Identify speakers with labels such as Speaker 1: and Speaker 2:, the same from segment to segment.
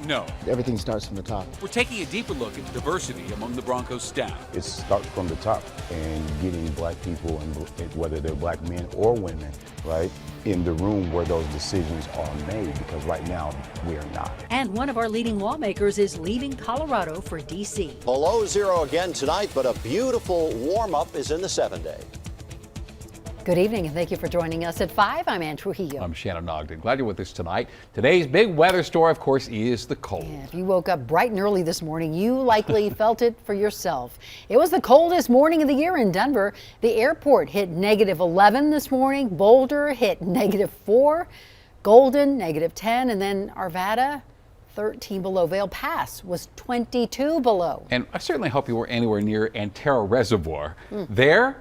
Speaker 1: No.
Speaker 2: Everything starts from the top.
Speaker 1: We're taking a deeper look at diversity among the Broncos staff.
Speaker 3: It starts from the top and getting black people, and whether they're black men or women, right, in the room where those decisions are made, because right now we are not.
Speaker 4: And one of our leading lawmakers is leaving Colorado for D.C.
Speaker 5: Below zero again tonight, but a beautiful warm-up is in the 7-day.
Speaker 4: Good evening, and thank you for joining us at 5. I'm Ann Trujillo.
Speaker 6: I'm Shannon Ogden. Glad you're with us tonight. Today's big weather story, of course, is the cold.
Speaker 4: Yeah, if you woke up bright and early this morning, you likely felt it for yourself. It was the coldest morning of the year in Denver. The airport hit -11 this morning. Boulder hit -4. Golden, -10. And then Arvada, 13 below. Vail Pass was 22 below.
Speaker 6: And I certainly hope you weren't anywhere near Antero Reservoir. There,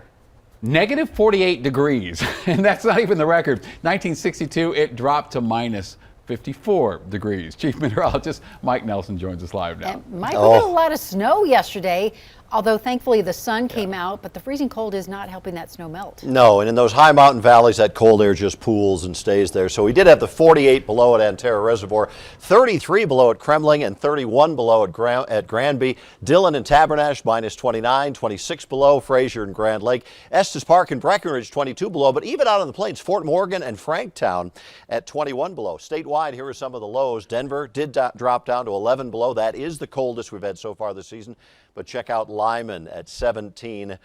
Speaker 6: -48 degrees, and that's not even the record. 1962, it dropped to -54 degrees. Chief Meteorologist Mike Nelson joins us live now.
Speaker 4: And Mike, we got a lot of snow yesterday, although thankfully the sun came out, but the freezing cold is not helping that snow melt.
Speaker 5: No, and in those high mountain valleys, that cold air just pools and stays there. So we did have the 48 below at Antero Reservoir, 33 below at Kremling, and 31 below at Granby. Dillon and Tabernash -29, 26 below, Fraser and Grand Lake. Estes Park and Breckenridge 22 below, but even out on the plains, Fort Morgan and Franktown at 21 below. Statewide, here are some of the lows. Denver did drop down to 11 below. That is the coldest we've had so far this season. But check out Lyman at 17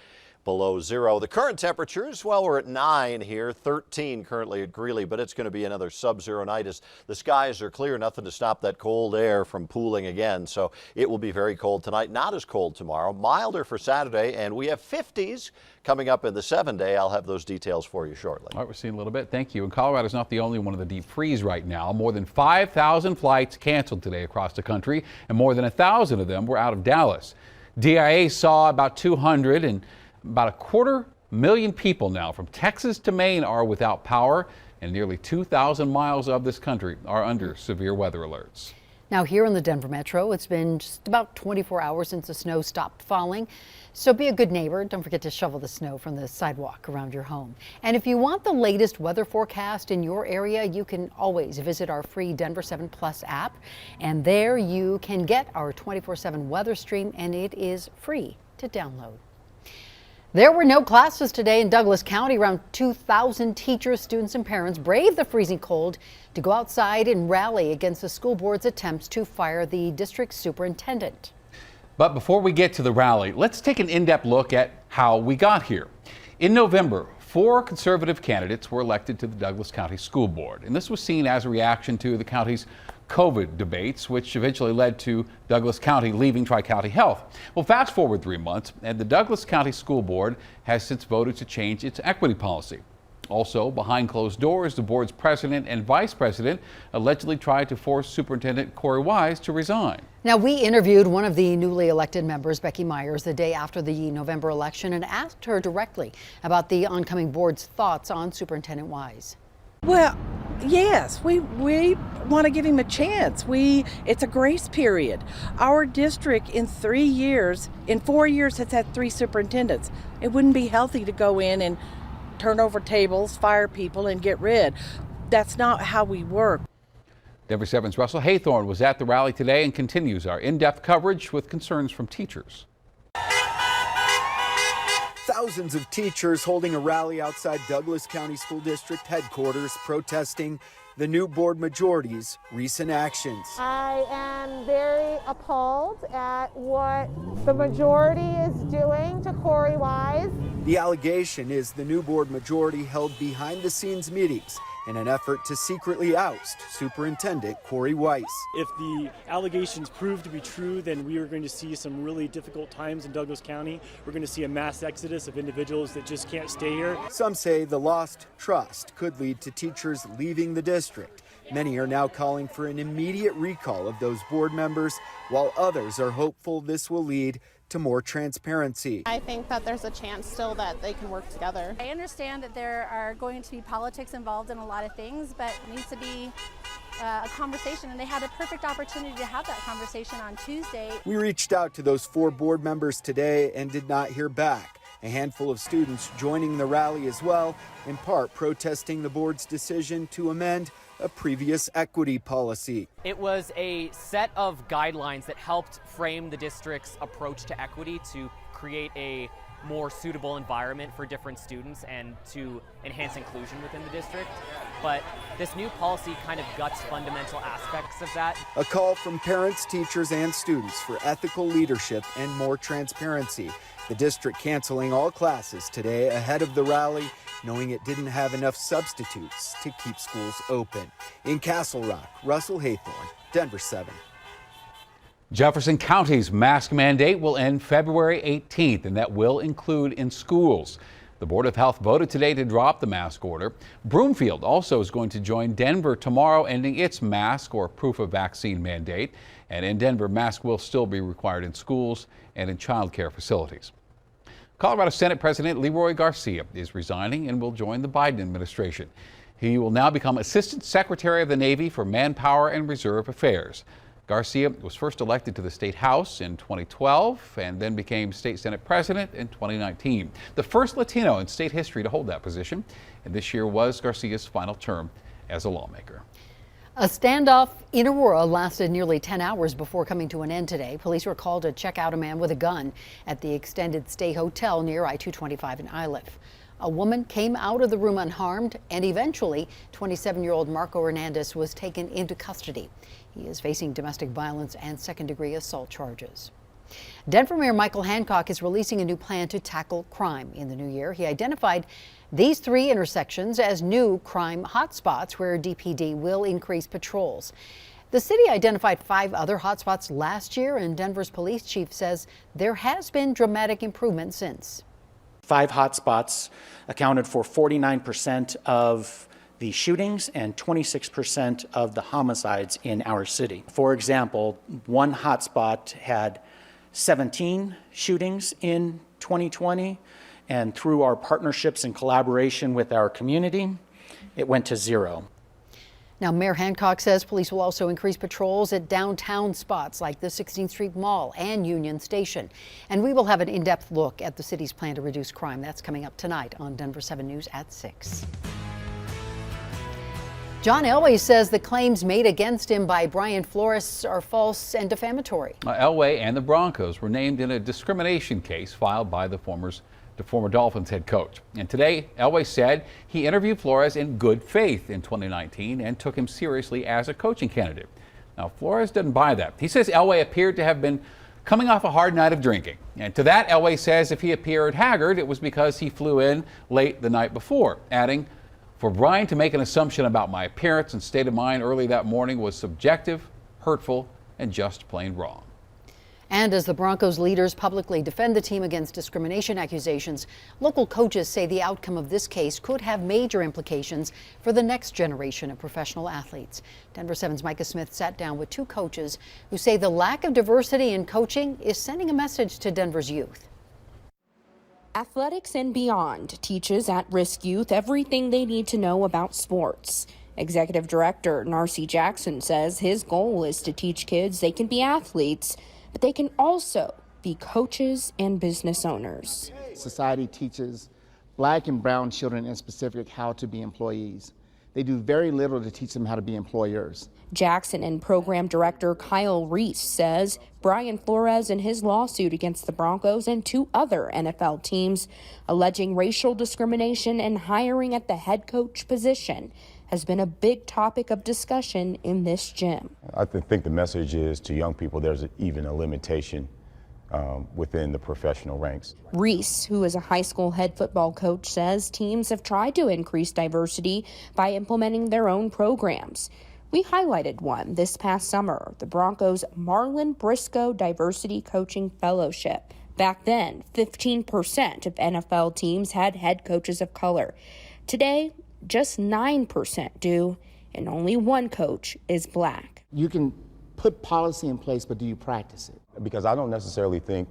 Speaker 5: below zero. The current temperatures, well, we're at 9 here, 13 currently at Greeley, but it's going to be another sub-zero night as the skies are clear, nothing to stop that cold air from pooling again. So it will be very cold tonight, not as cold tomorrow, milder for Saturday, and we have 50s coming up in the 7-day. I'll have those details for you shortly.
Speaker 6: All right, we're seeing a little bit. Thank you. And Colorado's not the only one of the deep freeze right now. More than 5,000 flights canceled today across the country, and more than 1,000 of them were out of Dallas. DIA saw about 200, and about 250,000 people now from Texas to Maine are without power, and nearly 2,000 miles of this country are under severe weather alerts.
Speaker 4: Now here in the Denver metro, it's been just about 24 hours since the snow stopped falling. So be a good neighbor. Don't forget to shovel the snow from the sidewalk around your home. And if you want the latest weather forecast in your area, you can always visit our free Denver 7 Plus app. And there you can get our 24/7 weather stream, and it is free to download. There were no classes today in Douglas County. Around 2,000 teachers, students, and parents braved the freezing cold to go outside and rally against the school board's attempts to fire the district superintendent.
Speaker 6: But before we get to the rally, let's take an in-depth look at how we got here. In November, 4 conservative candidates were elected to the Douglas County School Board, and this was seen as a reaction to the county's COVID debates, which eventually led to Douglas County leaving Tri-County Health. Well, fast forward 3 months, and the Douglas County School Board has since voted to change its equity policy. Also, behind closed doors, the board's president and vice president allegedly tried to force Superintendent Corey Wise to resign.
Speaker 4: Now, we interviewed one of the newly elected members, Becky Myers, the day after the November election and asked her directly about the oncoming board's thoughts on Superintendent Wise.
Speaker 7: Well, yes, we want to give him a chance. It's a grace period. Our district in 4 years has had 3 superintendents. It wouldn't be healthy to go in and turn over tables, fire people, and get rid. That's not how we work.
Speaker 6: Denver 7's Russell Haythorne was at the rally today and continues our in-depth coverage with concerns from teachers.
Speaker 8: Thousands of teachers holding a rally outside Douglas County School District headquarters protesting the new board majority's recent actions.
Speaker 9: I am very appalled at what the majority is doing to Corey Wise.
Speaker 8: The allegation is the new board majority held behind-the-scenes meetings in an effort to secretly oust Superintendent Corey Weiss.
Speaker 10: If the allegations prove to be true, then we are going to see some really difficult times in Douglas County. We're going to see a mass exodus of individuals that just can't stay here.
Speaker 8: Some say the lost trust could lead to teachers leaving the district. Many are now calling for an immediate recall of those board members, while others are hopeful this will lead to more transparency.
Speaker 9: I think that there's a chance still that they can work together.
Speaker 11: I understand that there are going to be politics involved in a lot of things, but it needs to be a conversation, and they had a perfect opportunity to have that conversation on Tuesday.
Speaker 8: We reached out to those 4 board members today and did not hear back. A handful of students joining the rally as well, in part protesting the board's decision to amend a previous equity policy.
Speaker 2: It was a set of guidelines that helped frame the district's approach to equity to create a more suitable environment for different students and to enhance inclusion within the district. But this new policy kind of guts fundamental aspects of that.
Speaker 8: A call from parents, teachers, and students for ethical leadership and more transparency. The district canceling all classes today ahead of the rally, knowing it didn't have enough substitutes to keep schools open. In Castle Rock, Russell Haythorne, Denver 7.
Speaker 6: Jefferson County's mask mandate will end February 18th, and that will include in schools. The Board of Health voted today to drop the mask order. Broomfield also is going to join Denver tomorrow, ending its mask or proof of vaccine mandate. And in Denver, masks will still be required in schools and in child care facilities. Colorado Senate President Leroy Garcia is resigning and will join the Biden administration. He will now become Assistant Secretary of the Navy for Manpower and Reserve Affairs. Garcia was first elected to the State House in 2012 and then became State Senate President in 2019. The first Latino in state history to hold that position, and this year was Garcia's final term as a lawmaker.
Speaker 4: A standoff in Aurora lasted nearly 10 hours before coming to an end today. Police were called to check out a man with a gun at the extended stay hotel near I-225 in Iliff. A woman came out of the room unharmed, and eventually 27-year-old Marco Hernandez was taken into custody. He is facing domestic violence and second-degree assault charges. Denver Mayor Michael Hancock is releasing a new plan to tackle crime in the new year. He identified these 3 intersections as new crime hotspots where DPD will increase patrols. The city identified 5 other hotspots last year, and Denver's police chief says there has been dramatic improvement since.
Speaker 12: 5 hotspots accounted for 49% of the shootings and 26% of the homicides in our city. For example, one hotspot had 17 shootings in 2020, and through our partnerships and collaboration with our community, it went to 0.
Speaker 4: Now, Mayor Hancock says police will also increase patrols at downtown spots like the 16th Street Mall and Union Station. And we will have an in-depth look at the city's plan to reduce crime. That's coming up tonight on Denver 7 News at 6. John Elway says the claims made against him by Brian Flores are false and defamatory.
Speaker 6: Elway and the Broncos were named in a discrimination case filed by the former Dolphins head coach. And today, Elway said he interviewed Flores in good faith in 2019 and took him seriously as a coaching candidate. Now, Flores doesn't buy that. He says Elway appeared to have been coming off a hard night of drinking. And to that, Elway says if he appeared haggard, it was because he flew in late the night before, adding, "For Brian to make an assumption about my appearance and state of mind early that morning was subjective, hurtful, and just plain wrong."
Speaker 4: And as the Broncos leaders publicly defend the team against discrimination accusations, local coaches say the outcome of this case could have major implications for the next generation of professional athletes. Denver 7's Micah Smith sat down with 2 coaches who say the lack of diversity in coaching is sending a message to Denver's youth.
Speaker 13: Athletics and Beyond teaches at-risk youth everything they need to know about sports. Executive Director Narcy Jackson says his goal is to teach kids they can be athletes, but they can also be coaches and business owners.
Speaker 14: Society teaches Black and brown children in specific how to be employees. They do very little to teach them how to be employers.
Speaker 13: Jackson and Program Director Kyle Reese says Brian Flores and his lawsuit against the Broncos and 2 other NFL teams alleging racial discrimination and hiring at the head coach position has been a big topic of discussion in this gym.
Speaker 3: I think the message is to young people there's even a limitation within the professional ranks.
Speaker 13: Reese, who is a high school head football coach, says teams have tried to increase diversity by implementing their own programs. We highlighted one this past summer, the Broncos' Marlon Briscoe Diversity Coaching Fellowship. Back then, 15% of NFL teams had head coaches of color. Today, just 9% do, and only 1 coach is Black.
Speaker 14: You can put policy in place, but do you practice it?
Speaker 3: Because I don't necessarily think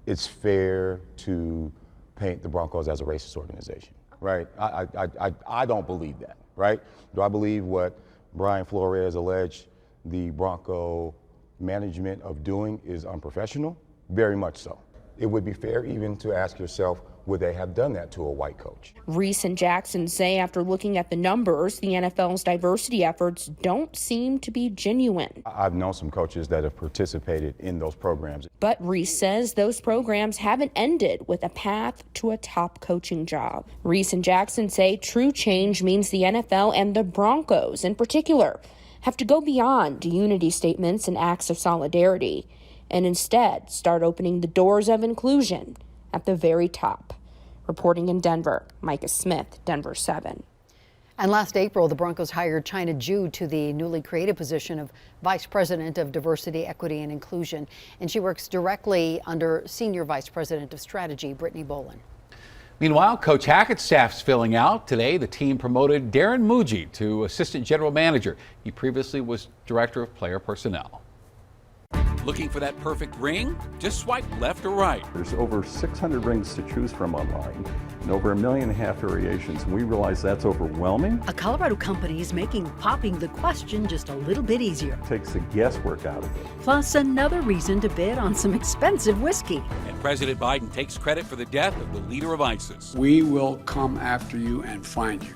Speaker 3: it's fair to paint the Broncos as a racist organization, right? I don't believe that, right? Do I believe what Brian Flores alleged the Bronco management of doing is unprofessional? Very much so. it would be fair even to ask yourself, would they have done that to a white coach?
Speaker 13: Reese and Jackson say after looking at the numbers, the NFL's diversity efforts don't seem to be genuine.
Speaker 3: I've known some coaches that have participated in those programs.
Speaker 13: But Reese says those programs haven't ended with a path to a top coaching job. Reese and Jackson say true change means the NFL and the Broncos in particular have to go beyond unity statements and acts of solidarity and instead start opening the doors of inclusion at the very top. Reporting in Denver, Micah Smith, Denver 7.
Speaker 4: And last April, the Broncos hired China Ju to the newly created position of Vice President of Diversity, Equity, and Inclusion. And she works directly under Senior Vice President of Strategy, Brittany Bolin.
Speaker 6: Meanwhile, Coach Hackett's staff's filling out. Today, the team promoted Darren Muji to Assistant General Manager. He previously was Director of Player Personnel.
Speaker 1: Looking for that perfect ring? Just swipe left or right.
Speaker 15: There's over 600 rings to choose from online and over 1.5 million variations. We realize that's overwhelming.
Speaker 16: A Colorado company is making popping the question just a little bit easier.
Speaker 15: It takes the guesswork out of it.
Speaker 16: Plus another reason to bid on some expensive whiskey.
Speaker 1: And President Biden takes credit for the death of the leader of ISIS.
Speaker 17: We will come after you and find you.